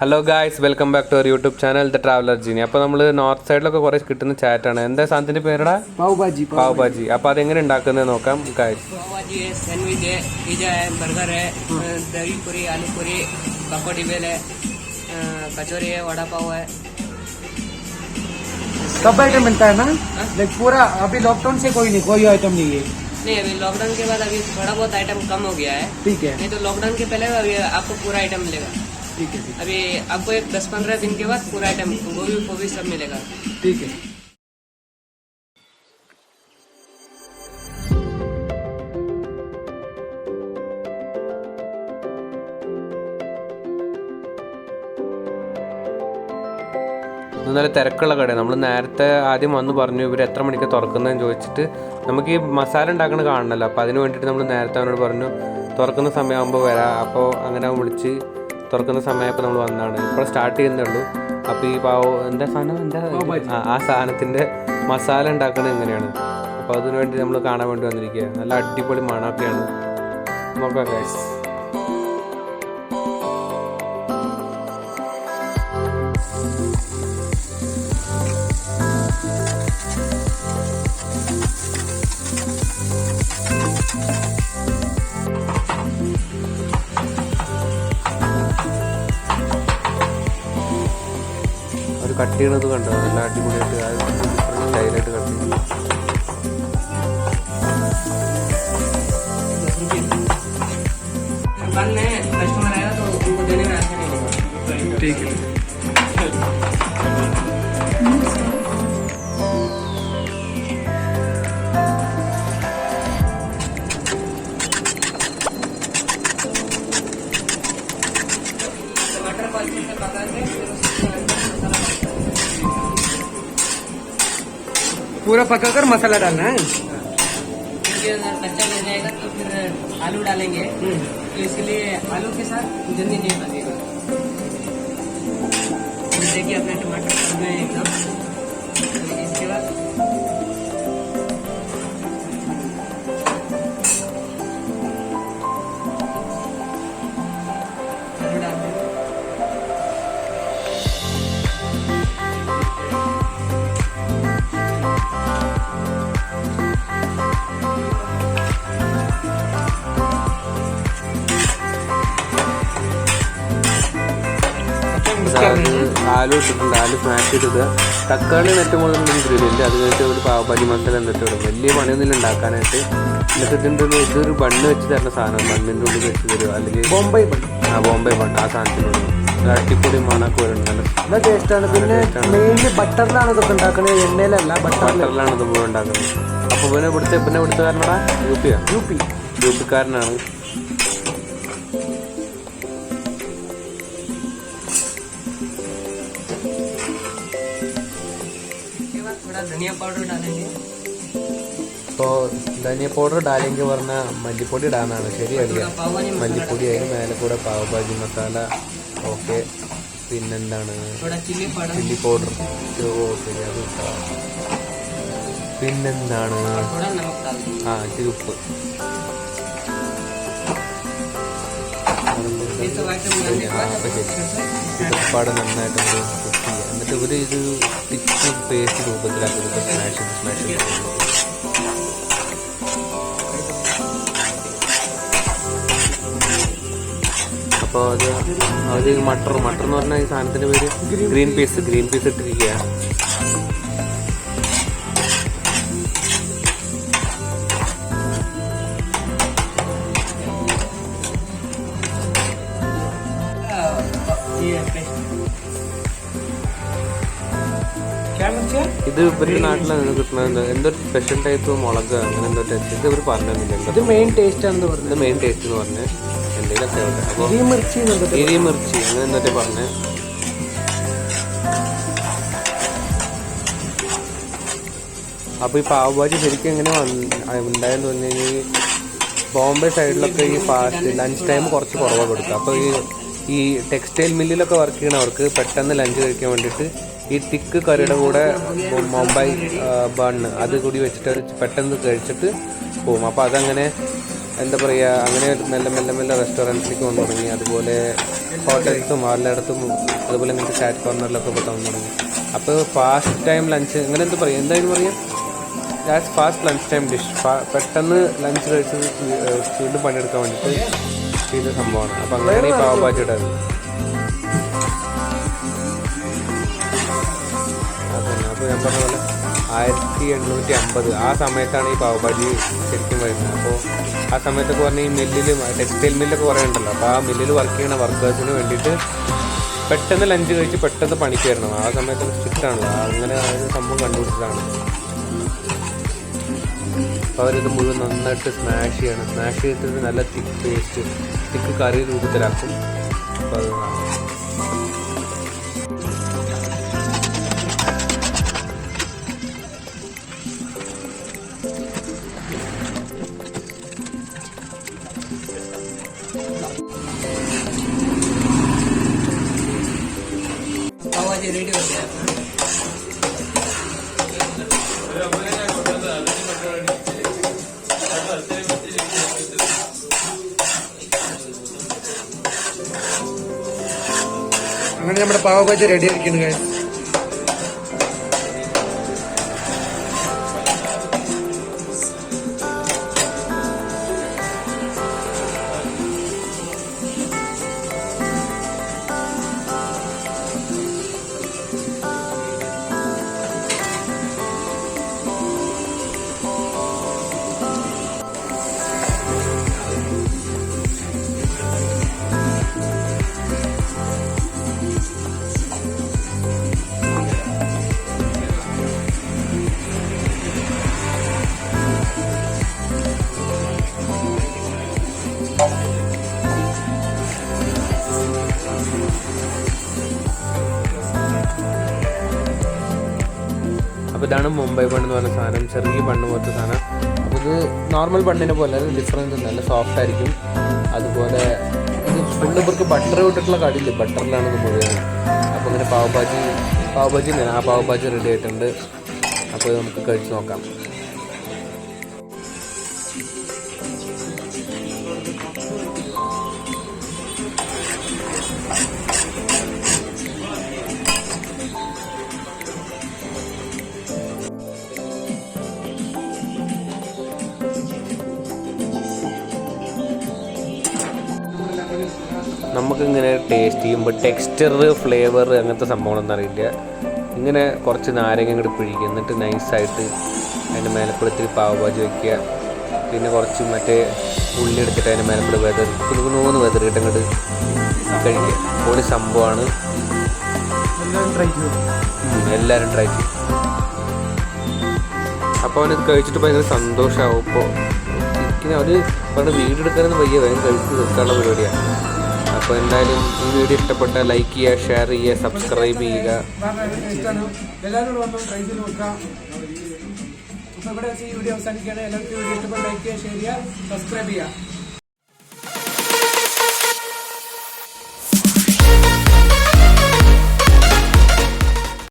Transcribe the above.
Hello guys, welcome back to our YouTube channel, The Traveler Genie. Now we are north side of the chat. What is the Pav Bhaji. Pav Bhaji. Now we will see guys. Pav Bhaji है, sandwich है, pizza है, burger है, दही पूरी, आलू पूरी, पकौड़ी bell है, कचौरी है, वड़ा पाव है. सब आइटम मिलता है ना? लाइक पूरा अभी लॉकडाउन से कोई आइटम नहीं है. नहीं, अभी लॉकडाउन के बाद अभी थोड़ा बहुत आइटम कम हो गया है. ठीक है. नहीं तो लॉकडाउन के पहले अभी आपको पूरा आइटम मिलेगा. ठीक है. अभी आपको एक 10-15 दिन के बाद पूरा आइटम गोभी सब मिलेगा. ठीक है. നല്ല തിരക്കുള്ള കടയാണ്. നമ്മൾ നേരത്തെ ആദ്യം വന്ന് പറഞ്ഞു ഇവർ എത്ര മണിക്ക് തുറക്കുന്നതെന്ന് ചോദിച്ചിട്ട് നമുക്ക് ഈ മസാല ഉണ്ടാക്കണ കാണണമല്ലോ. അപ്പോൾ അതിന് വേണ്ടിയിട്ട് നമ്മൾ നേരത്തെ അവനോട് പറഞ്ഞു തുറക്കുന്ന സമയമാകുമ്പോൾ വരാം. അപ്പോൾ അങ്ങനെ വിളിച്ച് തുറക്കുന്ന സമയമായപ്പോൾ നമ്മൾ വന്നതാണ്. ഇപ്പോൾ സ്റ്റാർട്ട് ചെയ്യുന്നേ ഉള്ളൂ. അപ്പോൾ ഈ എന്താ സാധനം ആ സാധനത്തിൻ്റെ മസാല ഉണ്ടാക്കുന്നത് എങ്ങനെയാണ്, അപ്പോൾ അതിന് വേണ്ടി നമ്മൾ കാണാൻ വേണ്ടി വന്നിരിക്കുക. നല്ല അടിപൊളി മണമൊക്കെയാണ്. നോക്കാം ഗൈസ്. കട്ട് ചെയ്യണത് കണ്ടോ, നല്ല അടിപൊളിയായിട്ട് സ്റ്റൈലായിട്ട് കട്ട് ചെയ്യും. कस्टमर आएगा तो उनको देने में आसान नहीं होगा. ठीक है. टमाटर को अच्छे से पका के पूरा पकाकर मसाला डालना है. अगर कच्चा रह जाएगा तो फिर आलू डालेंगे, तो इसलिए आलू के साथ जल्दी नहीं पकेगा. देखिए अपने टमाटर में एकदम. इसके बाद आलू डाल देंगे. ആലു ഇട്ടിട്ടുണ്ട്. ആലു സ്മാഷ് ചെയ്തിട്ട് തക്കാളി ഏറ്റവും കൂടുതൽ ഇൻഗ്രീഡിയൻറ്റ്. അത് കഴിഞ്ഞിട്ട് ഒരു പാവ് ഭാജി മസാല എന്നിട്ട് ഇടും. വലിയ പണിയൊന്നും ഉണ്ടാക്കാനായിട്ട്. എന്നിട്ട് ഇതൊരു ബണ്ണ് വെച്ച് തരുന്ന സാധനം, ബണ്ണിൻ്റെ ഉള്ളിൽ വെച്ച് തരും. അല്ലെങ്കിൽ ബോംബെ ബണ്ണ് ആ സാധനത്തിനുള്ളിൽ അടിപൊളി മണമൊക്കെ വരുന്നുണ്ട്. നല്ല ടേസ്റ്റാണ്. പിന്നെ മെയിൻലി ബട്ടറിലാണ് ഇതൊക്കെ ഉണ്ടാക്കുന്നത്, എണ്ണയിലല്ല. ബട്ടറിലാണ് ഇത് മുഴുവൻ ഉണ്ടാക്കുന്നത്. അപ്പോൾ പിന്നെ ഇവിടുത്തെ കാരനാ യു പിക്കാരനാണ്. धनिया पाउडर डालेंगे. അപ്പോൾ ധനിയ പൗഡർ ഡാലെങ്കിൽ പറഞ്ഞാൽ മല്ലിപ്പൊടി ഇടാനാണ്. ശരിയല്ല, മല്ലിപ്പൊടി അതിന് മേലെ കൂടെ പാവ് ഭാജി മസാല. ഓക്കെ, പിന്നെന്താണ് ചില്ലി പൗഡർ. ഓ ശരി, അത് പിന്നെന്താണ് ഇച്ചിരി ഉപ്പ്. ഉപ്പാട് നന്നായിട്ട് കുക്ക് ചെയ്യുക. എന്നിട്ട് ഇവർ ഇത് തിക്ക് പേസ്റ്റ് രൂപത്തിലാക്കി സ്മാഷ് ചെയ്ത് അപ്പോൾ അത് മട്ടർ എന്ന് പറഞ്ഞാൽ ഈ സാധനത്തിൻ്റെ പേര് ഗ്രീൻ പീസ് ഇട്ടിരിക്കുക. ഇത് ഇവരുടെ നാട്ടിലാണ് കിട്ടുന്നത്. എന്തൊരു സ്പെഷ്യൽ ടൈപ്പ് മുളക് അങ്ങനെ എന്തോ ടേസ്റ്റ്. ഇത് ഇവർ പറഞ്ഞില്ല. ഇത് മെയിൻ ടേസ്റ്റ് ആണെന്ന് പറഞ്ഞു. ഇത് മെയിൻ ടേസ്റ്റ് എന്ന് പറഞ്ഞ് എന്തെങ്കിലുമൊക്കെ ആവട്ടെ. അപ്പോൾ മിർച്ചി അങ്ങനെ എന്തൊക്കെ പറഞ്ഞ്. അപ്പോൾ ഈ പാവ് ഭാജി ശരിക്കും എങ്ങനെ ഉണ്ടായെന്ന് പറഞ്ഞു കഴിഞ്ഞാൽ ബോംബെ സൈഡിലൊക്കെ ഈ ഫാസ്റ്റ് ലഞ്ച് ടൈം കുറച്ച് കുറവാണ് കൊടുക്കുക. അപ്പോൾ ഈ ടെക്സ്റ്റൈൽ മില്ലിലൊക്കെ വർക്ക് ചെയ്യണവർക്ക് പെട്ടെന്ന് ലഞ്ച് കഴിക്കാൻ വേണ്ടിയിട്ട് ഈ തിക്ക് കറിയുടെ കൂടെ മുംബൈ ബണ്ണ് അത് കൂടി വെച്ചിട്ട് പെട്ടെന്ന് കഴിച്ചിട്ട് പോകും. അപ്പോൾ അതങ്ങനെ എന്താ പറയുക, അങ്ങനെ മെല്ലെ മെല്ലെ മെല്ലെ റെസ്റ്റോറൻറ്റ്സിലേക്ക് വന്നു തുടങ്ങി. അതുപോലെ ഹോട്ടൽസും എല്ലായിടത്തും അതുപോലെ ഇങ്ങനത്തെ ചാറ്റ് കോർണറിലൊക്കെ ഇപ്പോൾ തന്നു തുടങ്ങി. അപ്പോൾ ഫാസ്റ്റ് ടൈം ലഞ്ച് അങ്ങനെ എന്താ പറയുക, എന്തായാലും പറയാം, that's fast lunch time dish. പെട്ടെന്ന് ലഞ്ച് കഴിച്ച് വീണ്ടും പണിയെടുക്കാൻ വേണ്ടിയിട്ട് ചെയ്ത സംഭവമാണ്. അപ്പോൾ അങ്ങനെയാണ് ഈ പാവ് ഭാജി ഇടാറ്. അതന്നെ. അപ്പോൾ ഞാൻ പറഞ്ഞ പോലെ 1850 ആ സമയത്താണ് ഈ പാവ് ഭാജി ശരിക്കും വരുന്നത്. അപ്പോൾ ആ സമയത്തൊക്കെ പറഞ്ഞാൽ ഈ മില്ലിൽ ടെക്സ്റ്റൈൽ മില്ലൊക്കെ കുറേ ഉണ്ടല്ലോ. അപ്പോൾ ആ മില്ലിൽ വർക്ക് ചെയ്യുന്ന വർക്കേഴ്സിന് വേണ്ടിയിട്ട് പെട്ടെന്ന് ലഞ്ച് കഴിച്ച് പെട്ടെന്ന് പണിക്ക് വരണം. ആ സമയത്ത് സ്ട്രിക്റ്റാണല്ലോ, അങ്ങനെ ആ ഒരു സംഭവം കണ്ടുപിടിച്ചതാണ്. അപ്പോൾ അവരിത് മുഴുവൻ നന്നായിട്ട് സ്മാഷ് ചെയ്യണം. സ്മാഷ് ചെയ്തിട്ട് നല്ല തിക്ക് പേസ്റ്റ്, തിക്ക് കറി രൂപത്തിലാക്കും. അപ്പോൾ അത് पाव भाजी रेडी हो गया अपना। അങ്ങനെ നമ്മുടെ പാവ് ഭാജി റെഡി ആയിരിക്കുന്നു guys. അപ്പോൾ ഇതാണ് മുംബൈ ബൺ എന്ന് പറഞ്ഞ സാധനം. ചെറിയ ബണ്ണ് പോലത്തെ സാധനം. അപ്പോൾ ഇത് നോർമൽ ബണ്ണിനെ പോലെ ഡിഫറൻസ് ഉണ്ട്, നല്ല സോഫ്റ്റ് ആയിരിക്കും. അതുപോലെ ഇത് ഫുള്ള് ഇവർക്ക് ബട്ടർ വിട്ടിട്ടുള്ള കടിയില്ല, ബട്ടറിലാണ് ഇത് മുഴുവൻ. അപ്പോൾ ഇങ്ങനെ പാവ് ഭാജി ആ പാവ് ഭാജി റെഡി ആയിട്ടുണ്ട്. അപ്പോൾ ഇത് നമുക്ക് കഴിച്ച് നോക്കാം. നമുക്കിങ്ങനെ ടേസ്റ്റ് ചെയ്യുമ്പോൾ ടെക്സ്ചർ, ഫ്ലേവർ അങ്ങനത്തെ സംഭവങ്ങളൊന്നും അറിയില്ല. ഇങ്ങനെ കുറച്ച് നാരങ്ങ ഇങ്ങോട്ട് പിഴിക്കുക, എന്നിട്ട് നൈസായിട്ട് അതിൻ്റെ മേലക്കൂടെ ഇത്തിരി പാവ് ഭാജി വയ്ക്കുക. പിന്നെ കുറച്ച് മറ്റേ ഉള്ളി എടുത്തിട്ട് അതിൻ്റെ മേലക്കൂടെ കുനുകുനൂന്ന് വെതറിയിട്ട് അങ്ങോട്ട് കഴിക്കുക. പൊളി സംഭവമാണ്. എല്ലാവരും ട്രൈ ചെയ്യും. അപ്പോൾ അവനത് കഴിച്ചിട്ട് ഭയങ്കര സന്തോഷമാവും. ഇപ്പോൾ അവർ പറഞ്ഞ വീഡിയോ എടുക്കാനൊന്നും വയ്യ, വേഗം കഴിച്ച് തീർക്കാനുള്ള പരിപാടിയാണ്. അപ്പോൾ എന്തായാലും ഈ വീഡിയോ ഇഷ്ടപ്പെട്ടാൽ ലൈക്ക് ചെയ്യുക, ഷെയർ ചെയ്യുക, സബ്സ്ക്രൈബ് ചെയ്യുക. എല്ലാവരും വന്നു ട്രൈ ചെയ്ത് നോക്കാം. അപ്പോൾ ഇവിടെ വെച്ച് ഈ വീഡിയോ അവസാനിക്കുകയാണ്. എല്ലാവർക്കും വീഡിയോ ഇഷ്ടപ്പെട്ട് ലൈക്ക് ചെയ്യുക, ഷെയർ ചെയ്യുക, സബ്സ്ക്രൈബ് ചെയ്യുക.